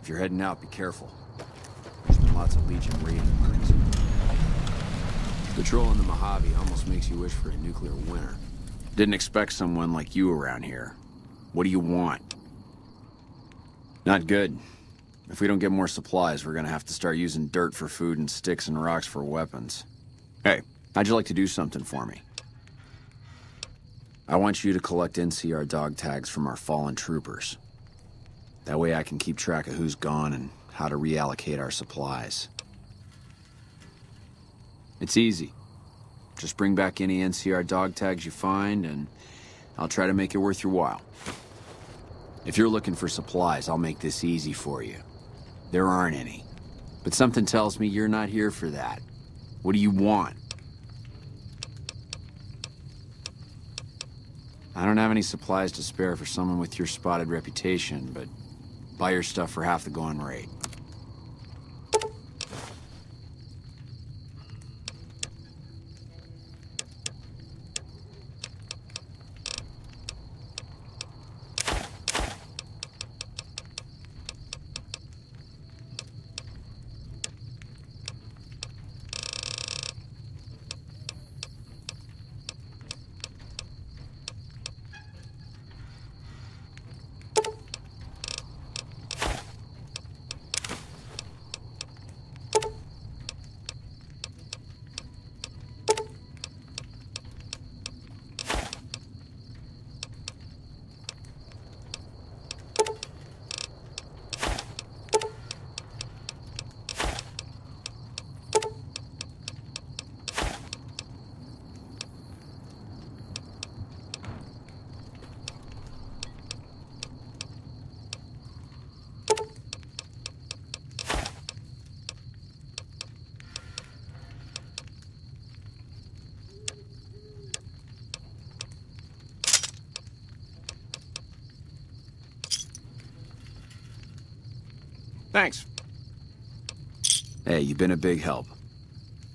If you're heading out, be careful. There's been lots of Legion raiding marks. Patrolling the Mojave almost makes you wish for a nuclear winter. Didn't expect someone like you around here. What do you want? Not good. If we don't get more supplies, we're gonna have to start using dirt for food and sticks and rocks for weapons. Hey, how'd you like to do something for me? I want you to collect NCR dog tags from our fallen troopers. That way I can keep track of who's gone and how to reallocate our supplies. It's easy. Just bring back any NCR dog tags you find, and I'll try to make it worth your while. If you're looking for supplies, I'll make this easy for you. There aren't any. But something tells me you're not here for that. What do you want? I don't have any supplies to spare for someone with your spotted reputation, but buy your stuff for half the going rate. Thanks. Hey, you've been a big help.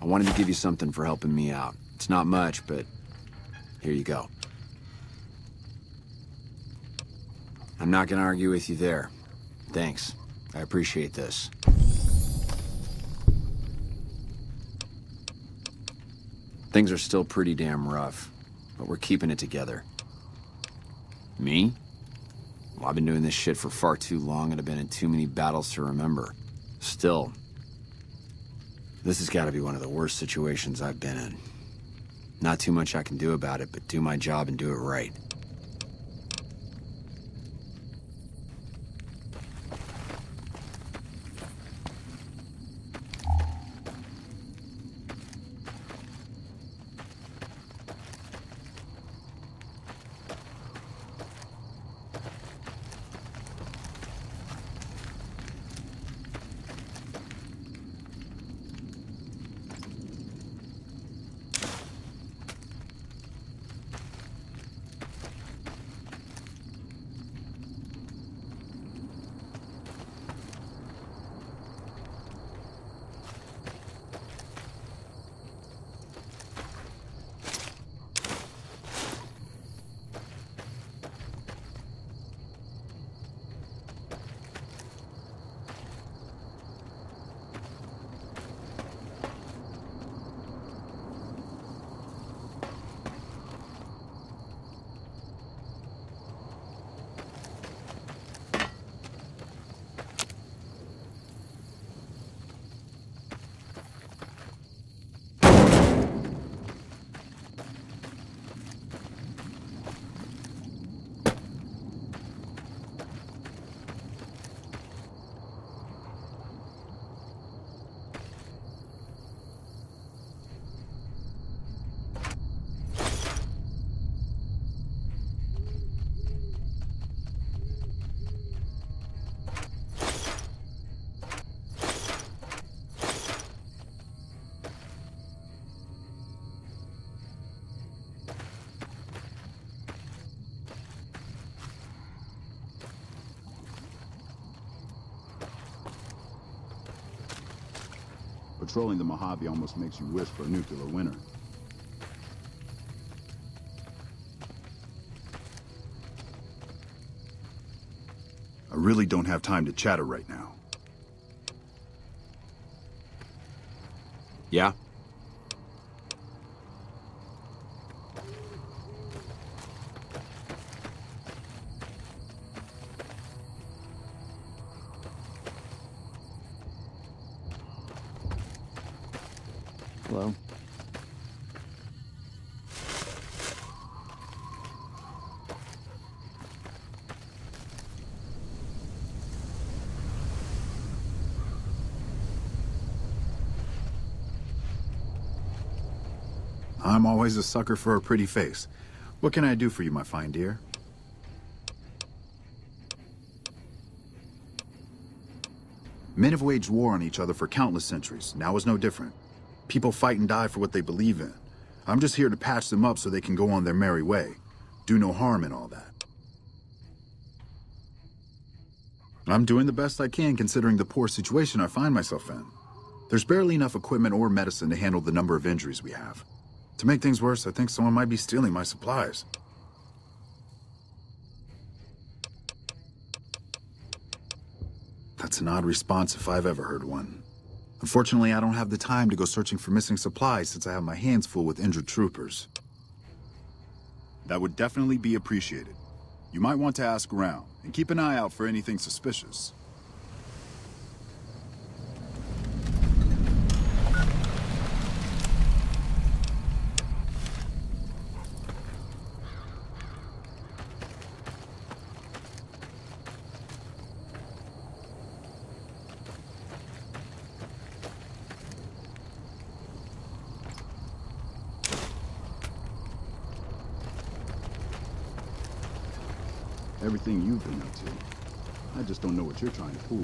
I wanted to give you something for helping me out. It's not much, but here you go. I'm not gonna argue with you there. Thanks. I appreciate this. Things are still pretty damn rough, but we're keeping it together. Me? Well, I've been doing this shit for far too long and have been in too many battles to remember. Still, this has got to be one of the worst situations I've been in. Not too much I can do about it, but do my job and do it right. Patrolling the Mojave almost makes you wish for a nuclear winter. I really don't have time to chatter right now. Yeah? Hello. I'm always a sucker for a pretty face. What can I do for you, my fine dear? Men have waged war on each other for countless centuries. Now is no different. People fight and die for what they believe in. I'm just here to patch them up so they can go on their merry way. Do no harm in all that. I'm doing the best I can considering the poor situation I find myself in. There's barely enough equipment or medicine to handle the number of injuries we have. To make things worse, I think someone might be stealing my supplies. That's an odd response if I've ever heard one. Unfortunately, I don't have the time to go searching for missing supplies since I have my hands full with injured troopers. That would definitely be appreciated. You might want to ask around, and keep an eye out for anything suspicious. Everything you've been up to. I just don't know what you're trying to pull.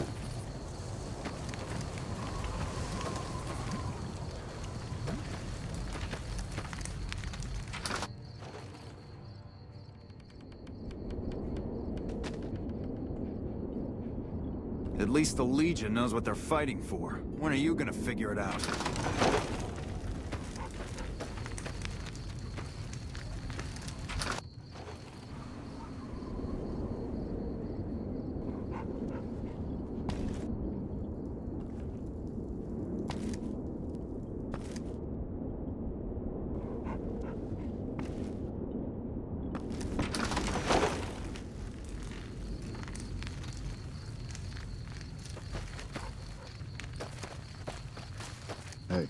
At least the Legion knows what they're fighting for. When are you gonna figure it out? Hey.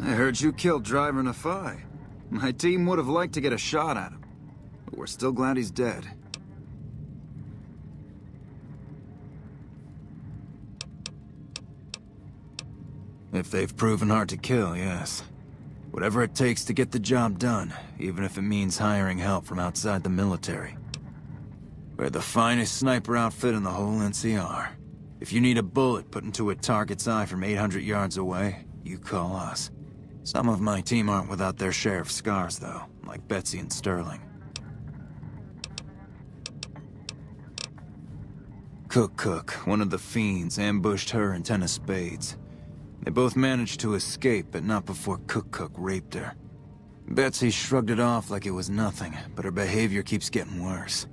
I heard you killed Driver Nafai. My team would have liked to get a shot at him, but we're still glad he's dead. If they've proven hard to kill, yes. Whatever it takes to get the job done, even if it means hiring help from outside the military. We're the finest sniper outfit in the whole NCR. If you need a bullet put into a target's eye from 800 yards away, you call us. Some of my team aren't without their share of scars, though, like Betsy and Sterling. Cook, one of the fiends, ambushed her and 10 of spades. They both managed to escape, but not before Cook raped her. Betsy shrugged it off like it was nothing, but her behavior keeps getting worse.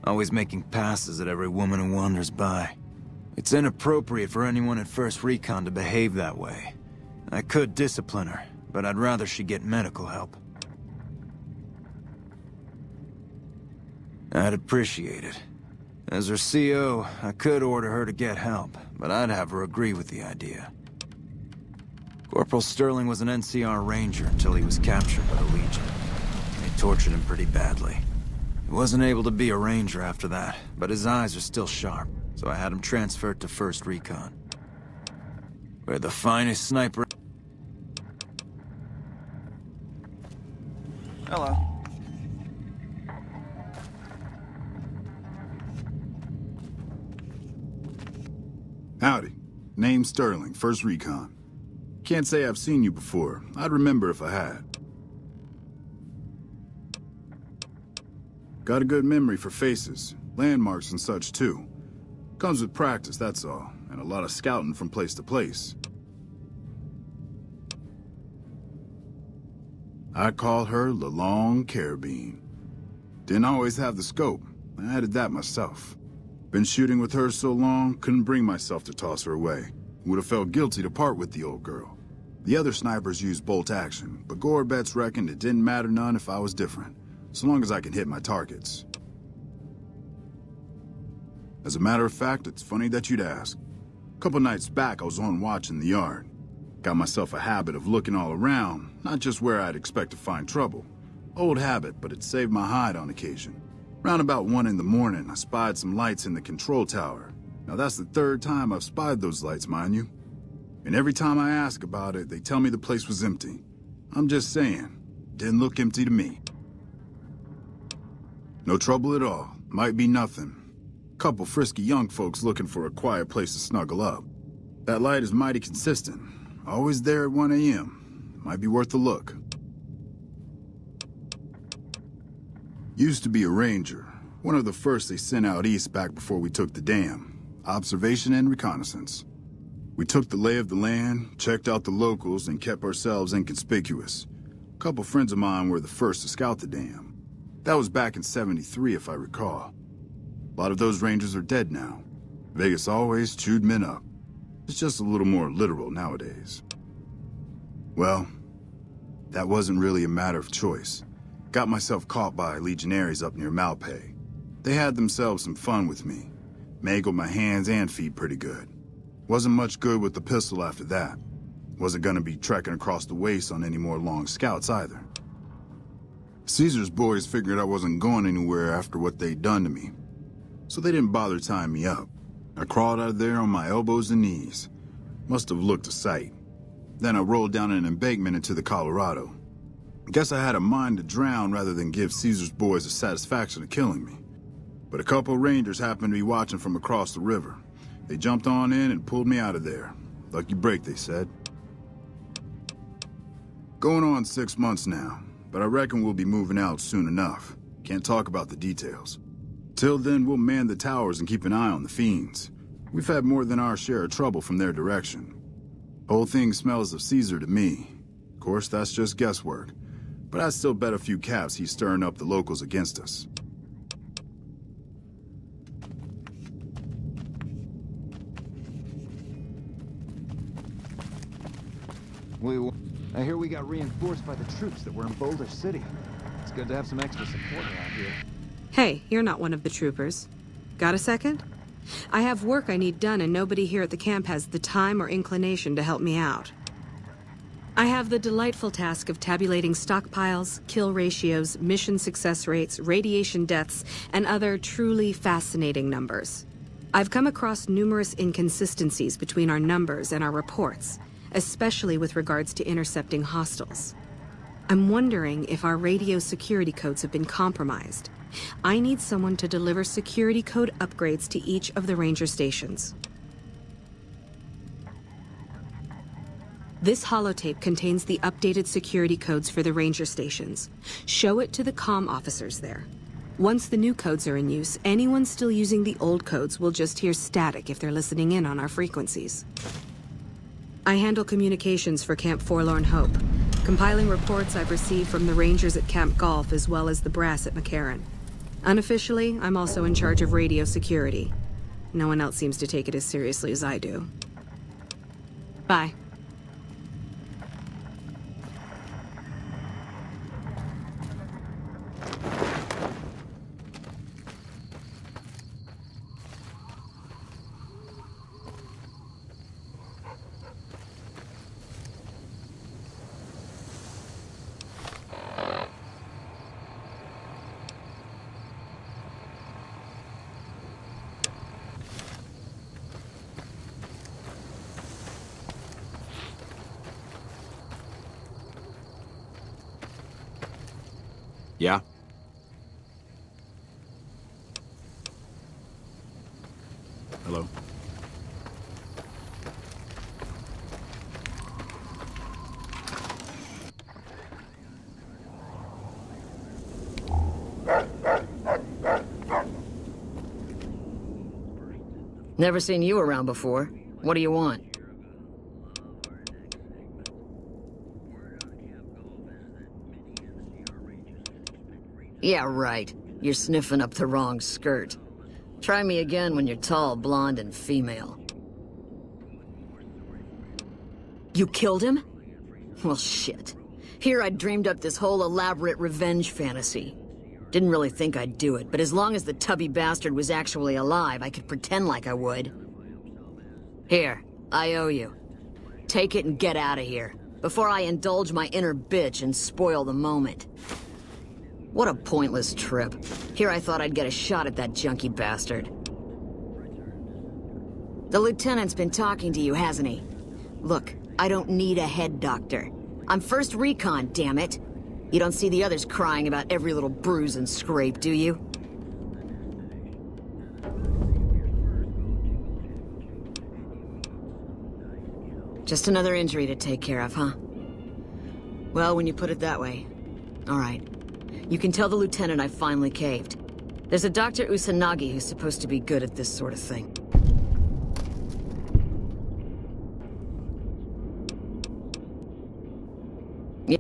Always making passes at every woman who wanders by. It's inappropriate for anyone at First Recon to behave that way. I could discipline her, but I'd rather she get medical help. I'd appreciate it. As her CO, I could order her to get help, but I'd have her agree with the idea. Corporal Sterling was an NCR Ranger until he was captured by the Legion. They tortured him pretty badly. He wasn't able to be a Ranger after that, but his eyes are still sharp, so I had him transferred to First Recon. Where the finest sniper... Hello. Howdy. Name's Sterling, First Recon. Can't say I've seen you before. I'd remember if I had. Got a good memory for faces, landmarks and such too. Comes with practice, that's all, and a lot of scouting from place to place. I call her the Long Carabine. Didn't always have the scope. I added that myself. Been shooting with her so long, couldn't bring myself to toss her away. Would have felt guilty to part with the old girl. The other snipers used bolt action, but Gorbets reckoned it didn't matter none if I was different, so long as I can hit my targets. As a matter of fact, it's funny that you'd ask. A couple nights back, I was on watch in the yard. Got myself a habit of looking all around, not just where I'd expect to find trouble. Old habit, but it saved my hide on occasion. Round about 1 in the morning, I spied some lights in the control tower. Now that's the 3rd time I've spied those lights, mind you. And every time I ask about it, they tell me the place was empty. I'm just saying, didn't look empty to me. No trouble at all. Might be nothing. Couple frisky young folks looking for a quiet place to snuggle up. That light is mighty consistent. Always there at 1 a.m. Might be worth a look. Used to be a ranger. One of the first they sent out east back before we took the dam. Observation and reconnaissance. We took the lay of the land, checked out the locals, and kept ourselves inconspicuous. A couple friends of mine were the first to scout the dam. That was back in '73, if I recall. A lot of those rangers are dead now. Vegas always chewed men up. It's just a little more literal nowadays. Well, that wasn't really a matter of choice. Got myself caught by legionaries up near Malpay. They had themselves some fun with me. Mangled my hands and feet pretty good. Wasn't much good with the pistol after that. Wasn't gonna be trekking across the waste on any more long scouts either. Caesar's boys figured I wasn't going anywhere after what they'd done to me. So they didn't bother tying me up. I crawled out of there on my elbows and knees. Must have looked a sight. Then I rolled down an embankment into the Colorado. Guess I had a mind to drown rather than give Caesar's boys the satisfaction of killing me. But a couple of rangers happened to be watching from across the river. They jumped on in and pulled me out of there. Lucky break, they said. Going on 6 months now, but I reckon we'll be moving out soon enough. Can't talk about the details. Till then, we'll man the towers and keep an eye on the fiends. We've had more than our share of trouble from their direction. Whole thing smells of Caesar to me. Of course, that's just guesswork. But I'd still bet a few caps he's stirring up the locals against us. I hear we got reinforced by the troops that were in Boulder City. It's good to have some extra support around here. Hey, you're not one of the troopers. Got a second? I have work I need done and nobody here at the camp has the time or inclination to help me out. I have the delightful task of tabulating stockpiles, kill ratios, mission success rates, radiation deaths, and other truly fascinating numbers. I've come across numerous inconsistencies between our numbers and our reports, especially with regards to intercepting hostiles. I'm wondering if our radio security codes have been compromised. I need someone to deliver security code upgrades to each of the ranger stations. This holotape contains the updated security codes for the ranger stations. Show it to the comm officers there. Once the new codes are in use, anyone still using the old codes will just hear static if they're listening in on our frequencies. I handle communications for Camp Forlorn Hope, compiling reports I've received from the Rangers at Camp Golf as well as the brass at McCarran. Unofficially, I'm also in charge of radio security. No one else seems to take it as seriously as I do. Bye. Yeah? Hello? Never seen you around before. What do you want? Yeah, right. You're sniffing up the wrong skirt. Try me again when you're tall, blonde, and female. You killed him? Well, shit. Here I dreamed up this whole elaborate revenge fantasy. Didn't really think I'd do it, but as long as the tubby bastard was actually alive, I could pretend like I would. Here, I owe you. Take it and get out of here, before I indulge my inner bitch and spoil the moment. What a pointless trip. Here I thought I'd get a shot at that junkie bastard. The lieutenant's been talking to you, hasn't he? Look, I don't need a head doctor. I'm first recon, damn it. You don't see the others crying about every little bruise and scrape, do you? Just another injury to take care of, huh? Well, when you put it that way. All right. You can tell the lieutenant I finally caved. There's a Dr. Usanagi who's supposed to be good at this sort of thing. Yeah.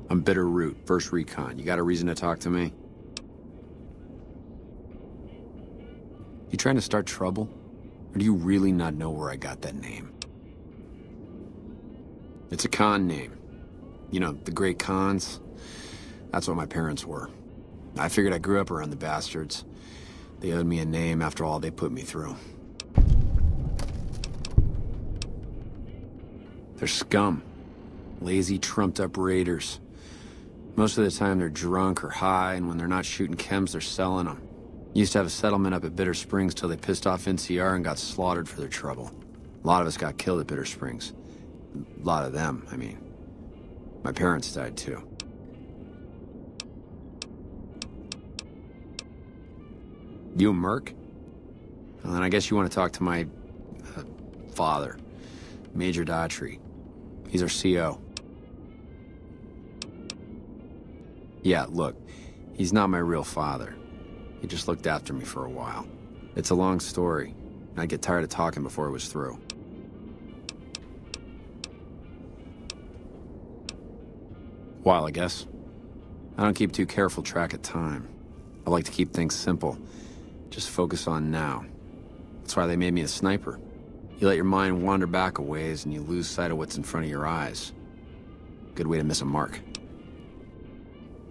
I'm Bitter Root, first recon. You got a reason to talk to me? You trying to start trouble? Or do you really not know where I got that name? It's a con name. You know, the great cons. That's what my parents were. I figured I grew up around the bastards. They owed me a name after all they put me through. They're scum. Lazy, trumped-up raiders. Most of the time they're drunk or high, and when they're not shooting chems, they're selling them. Used to have a settlement up at Bitter Springs till they pissed off NCR and got slaughtered for their trouble. A lot of us got killed at Bitter Springs. A lot of them, I mean. My parents died too. You a merc? Well, then I guess you want to talk to my... father. Major Daughtry. He's our CO. Yeah, look. He's not my real father. He just looked after me for a while. It's a long story. I'd get tired of talking before it was through. While, I guess. I don't keep too careful track of time. I like to keep things simple. Just focus on now. That's why they made me a sniper. You let your mind wander back a ways and you lose sight of what's in front of your eyes. Good way to miss a mark.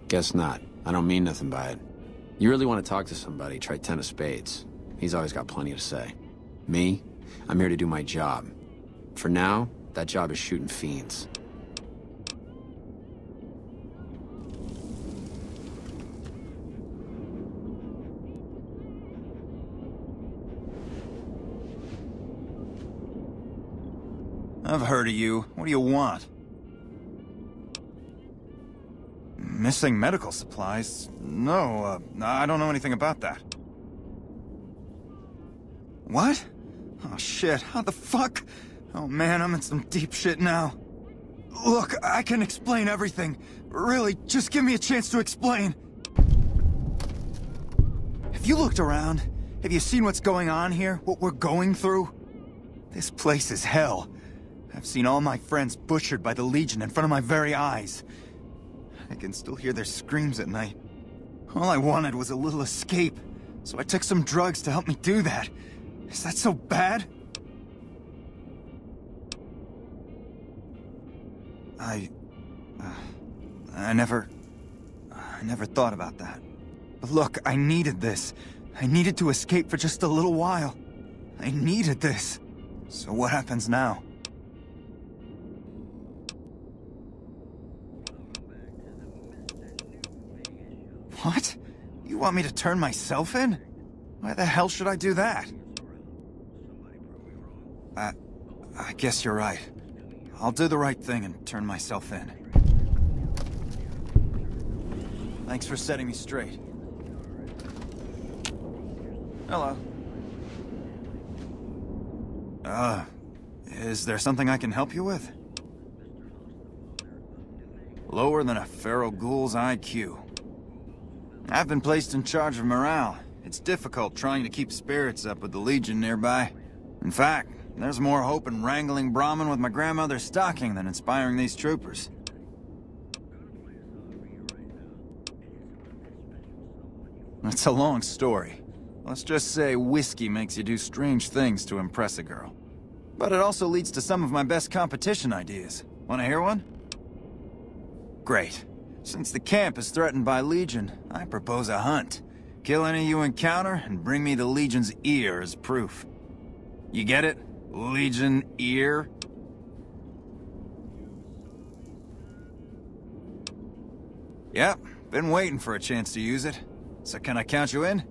Guess not. I don't mean nothing by it. You really want to talk to somebody, try 10 of spades. He's always got plenty to say. Me? I'm here to do my job. For now, that job is shooting fiends. I've heard of you. What do you want? Missing medical supplies? No, I don't know anything about that. What? Oh shit, how the fuck? Oh man, I'm in some deep shit now. Look, I can explain everything. Really, just give me a chance to explain. Have you looked around? Have you seen what's going on here? What we're going through? This place is hell. I've seen all my friends butchered by the Legion in front of my very eyes. I can still hear their screams at night. All I wanted was a little escape, so I took some drugs to help me do that. Is that so bad? I never thought about that. But look, I needed this. I needed to escape for just a little while. I needed this. So what happens now? What? You want me to turn myself in? Why the hell should I do that? I guess you're right. I'll do the right thing and turn myself in. Thanks for setting me straight. Hello. Is there something I can help you with? Lower than a feral ghoul's IQ. I've been placed in charge of morale. It's difficult trying to keep spirits up with the Legion nearby. In fact, there's more hope in wrangling Brahmin with my grandmother's stocking than inspiring these troopers. It's a long story. Let's just say whiskey makes you do strange things to impress a girl. But it also leads to some of my best competition ideas. Want to hear one? Great. Since the camp is threatened by Legion, I propose a hunt. Kill any you encounter and bring me the Legion's ear as proof. You get it? Legion ear? Yep, been waiting for a chance to use it. So can I count you in?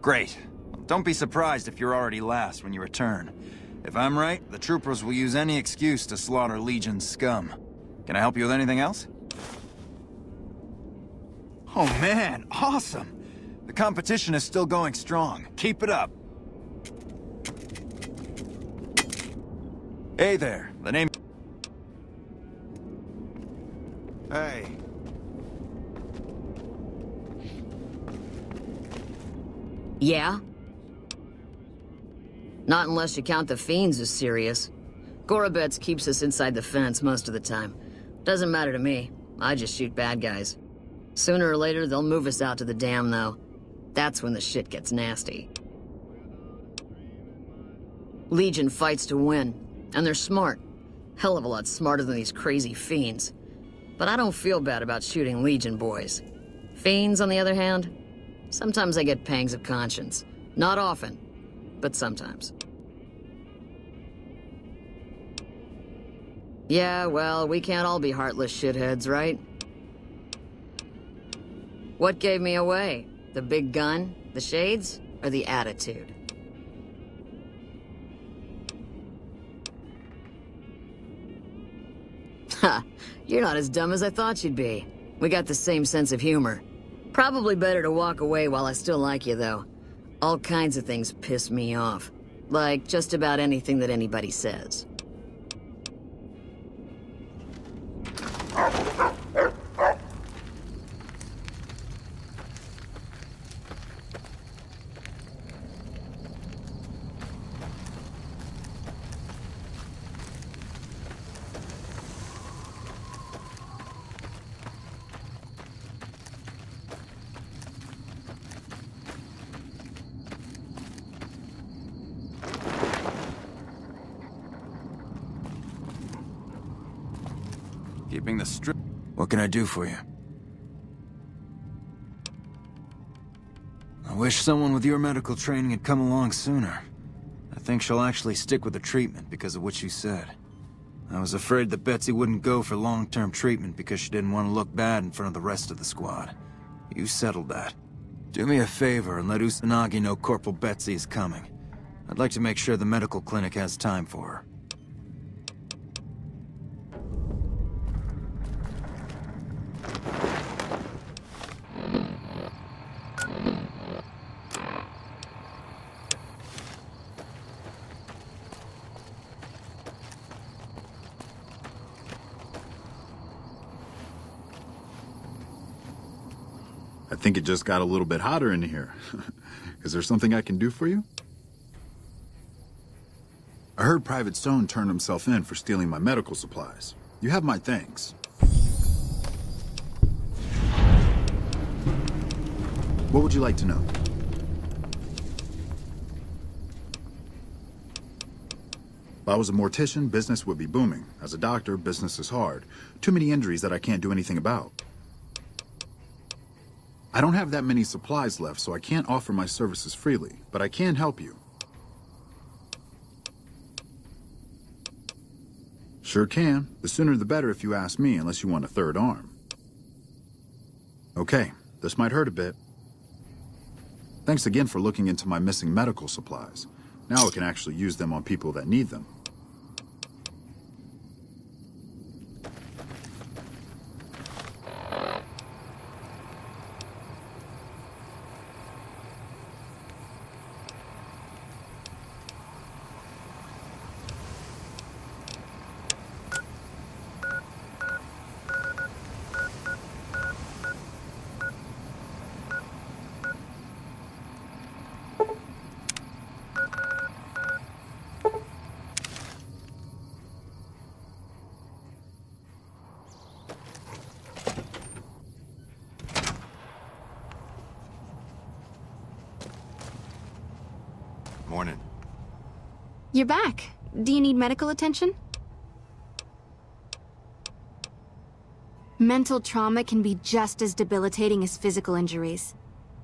Great. Don't be surprised if you're already last when you return. If I'm right, the troopers will use any excuse to slaughter Legion's scum. Can I help you with anything else? Oh man, awesome! The competition is still going strong. Keep it up. Hey there, the name... Hey. Yeah? Not unless you count the fiends as serious. Gorobets keeps us inside the fence most of the time. Doesn't matter to me. I just shoot bad guys. Sooner or later, they'll move us out to the dam, though. That's when the shit gets nasty. Legion fights to win, and they're smart. Hell of a lot smarter than these crazy fiends. But I don't feel bad about shooting Legion boys. Fiends, on the other hand, sometimes I get pangs of conscience. Not often, but sometimes. Yeah, well, we can't all be heartless shitheads, right? What gave me away? The big gun, the shades, or the attitude? Ha! You're not as dumb as I thought you'd be. We got the same sense of humor. Probably better to walk away while I still like you, though. All kinds of things piss me off. Like just about anything that anybody says. Keeping the strip. What can I do for you? I wish someone with your medical training had come along sooner. I think she'll actually stick with the treatment because of what you said. I was afraid that Betsy wouldn't go for long-term treatment because she didn't want to look bad in front of the rest of the squad. You settled that. Do me a favor and let Usanagi know Corporal Betsy is coming. I'd like to make sure the medical clinic has time for her. I think it just got a little bit hotter in here. Is there something I can do for you? I heard Private Stone turned himself in for stealing my medical supplies. You have my thanks. What would you like to know? If I was a mortician, business would be booming. As a doctor, business is hard. Too many injuries that I can't do anything about. I don't have that many supplies left, so I can't offer my services freely, but I can help you. Sure can. The sooner the better if you ask me, unless you want a third arm. Okay, this might hurt a bit. Thanks again for looking into my missing medical supplies. Now I can actually use them on people that need them. Morning. You're back. Do you need medical attention? Mental trauma can be just as debilitating as physical injuries.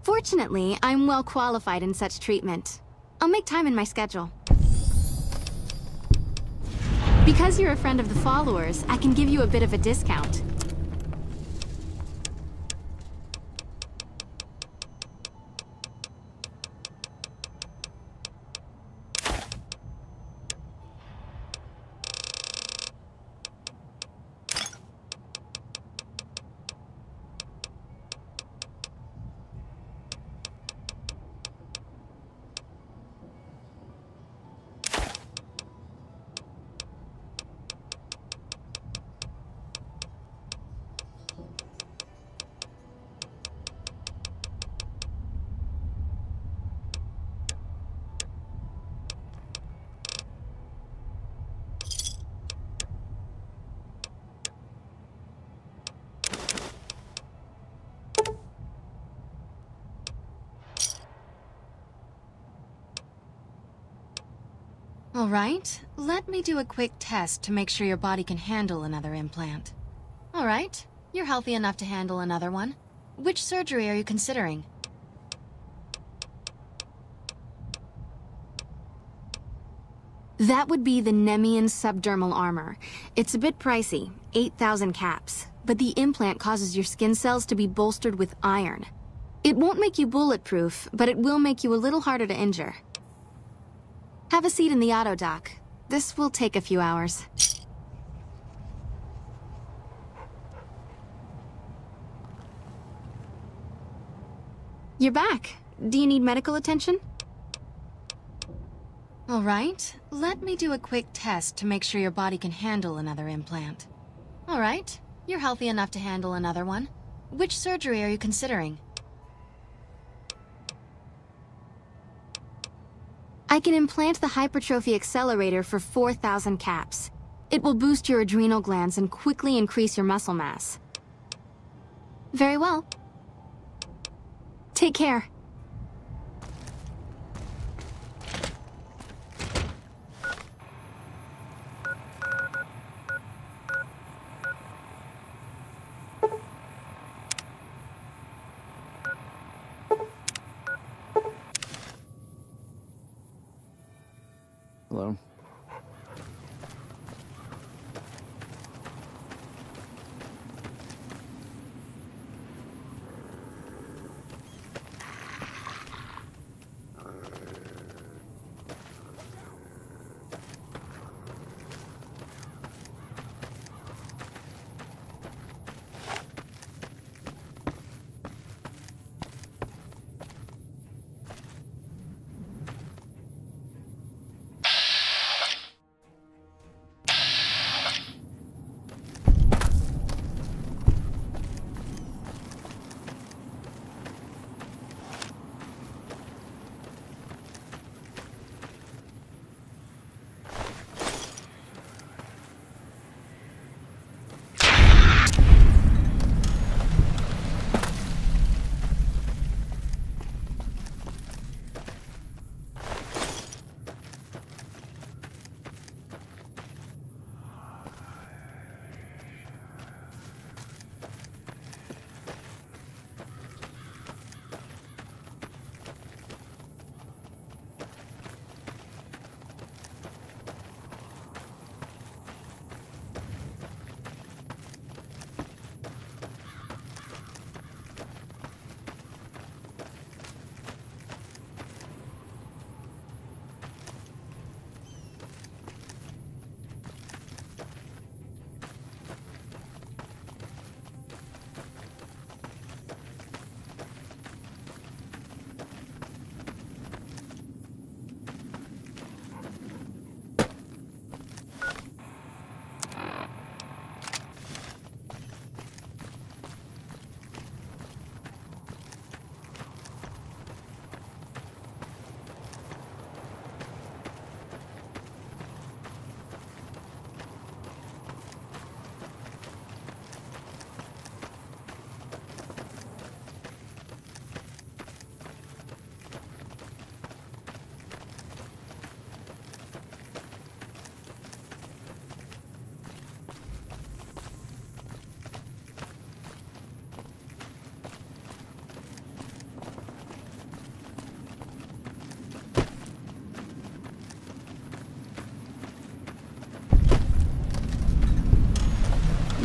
Fortunately, I'm well qualified in such treatment. I'll make time in my schedule. Because you're a friend of the followers, I can give you a bit of a discount. All right, let me do a quick test to make sure your body can handle another implant. All right, you're healthy enough to handle another one. Which surgery are you considering? That would be the Nemean subdermal armor. It's a bit pricey, 8,000 caps, but the implant causes your skin cells to be bolstered with iron. It won't make you bulletproof, but it will make you a little harder to injure. Have a seat in the auto dock. This will take a few hours. You're back. Do you need medical attention? All right, let me do a quick test to make sure your body can handle another implant. All right, you're healthy enough to handle another one. Which surgery are you considering? I can implant the hypertrophy accelerator for 4,000 caps. It will boost your adrenal glands and quickly increase your muscle mass. Very well. Take care. Hello?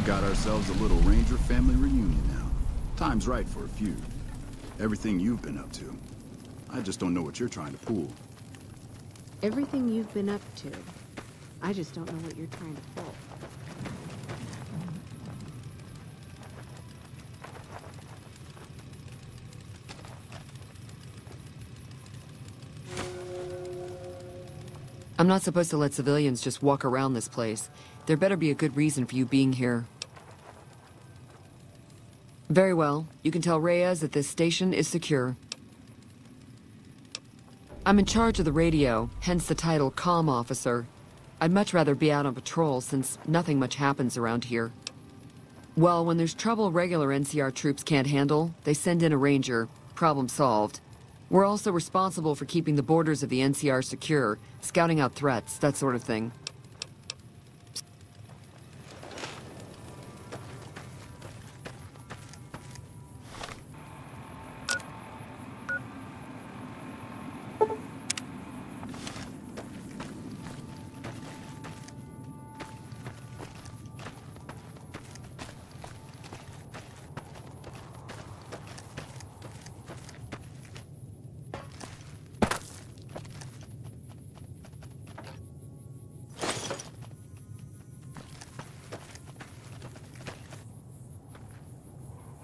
got ourselves a little Ranger family reunion now. Time's right for a feud. Everything you've been up to. I just don't know what you're trying to pull. Everything you've been up to. I just don't know what you're trying to pull. I'm not supposed to let civilians just walk around this place. There better be a good reason for you being here. Very well. You can tell Reyes that this station is secure. I'm in charge of the radio, hence the title Comm Officer. I'd much rather be out on patrol since nothing much happens around here. Well, when there's trouble regular NCR troops can't handle, they send in a ranger. Problem solved. We're also responsible for keeping the borders of the NCR secure, scouting out threats, that sort of thing.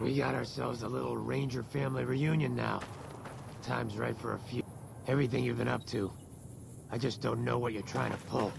We got ourselves a little Ranger family reunion now. Time's right for a few. Everything you've been up to. I just don't know what you're trying to pull.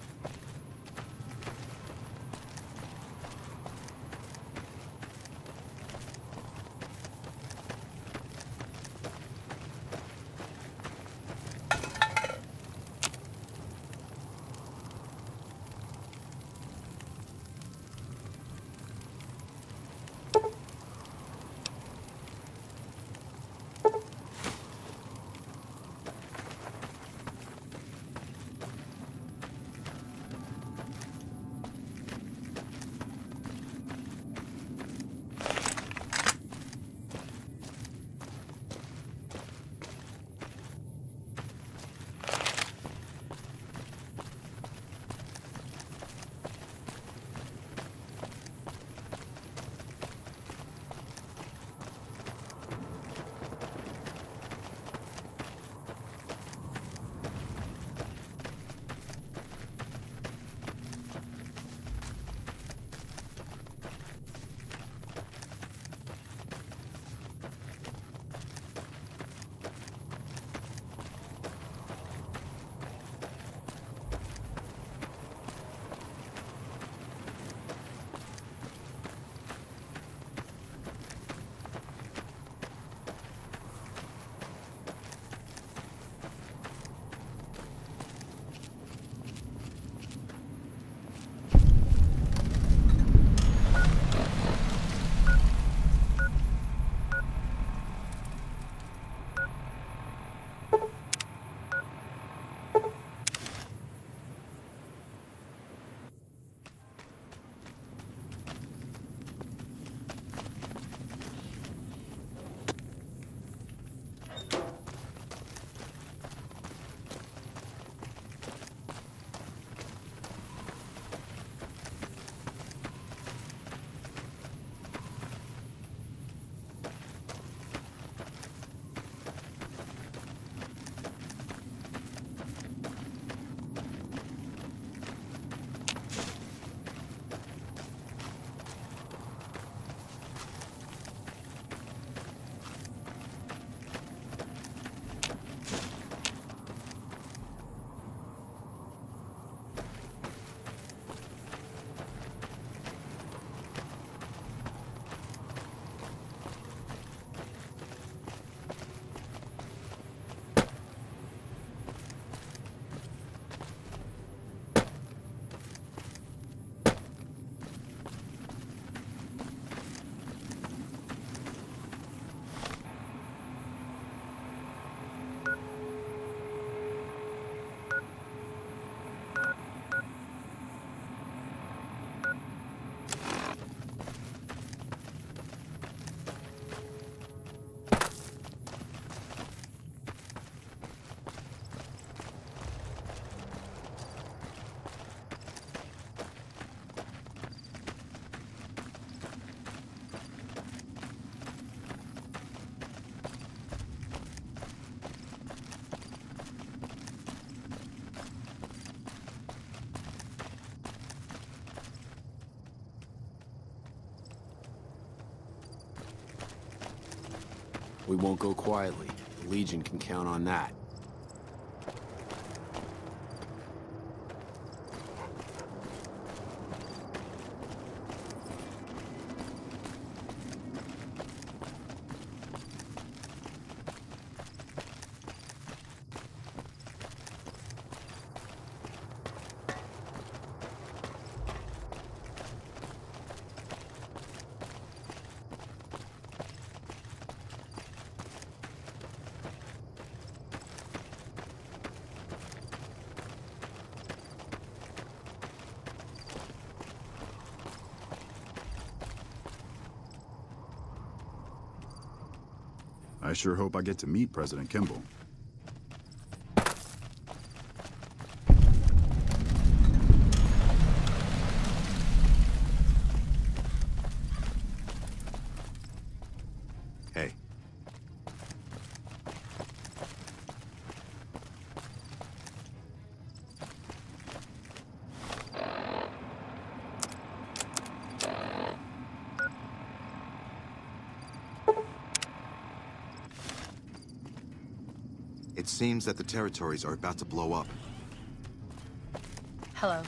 We won't go quietly. The Legion can count on that. I sure hope I get to meet President Kimball. Hey. It seems that the territories are about to blow up. Hello.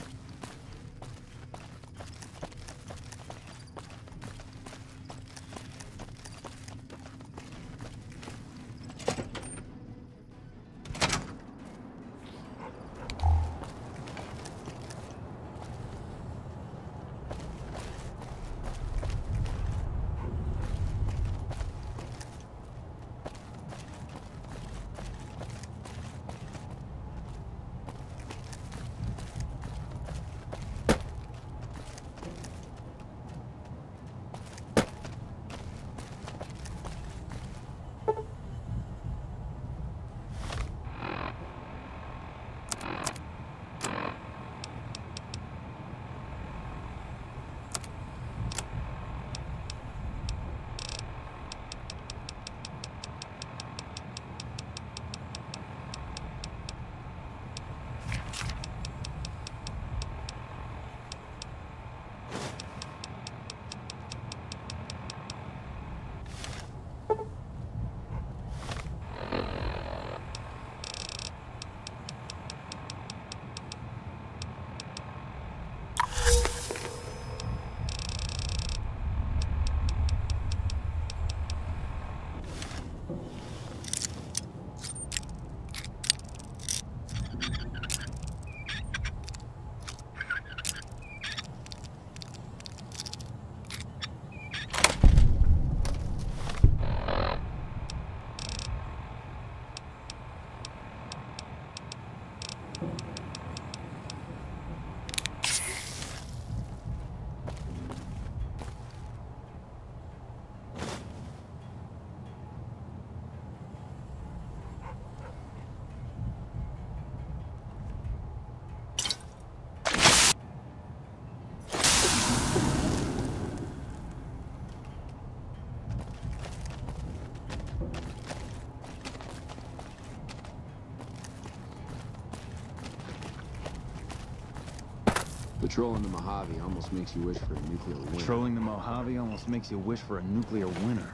Patrolling the Mojave almost makes you wish for a nuclear winter. Patrolling the Mojave almost makes you wish for a nuclear winter.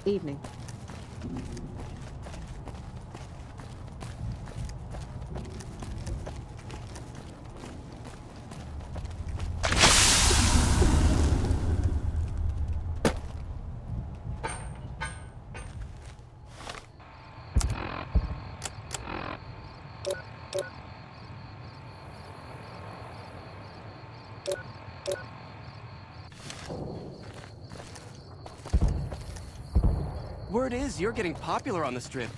Evening. Word is you're getting popular on the Strip.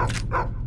Ugh.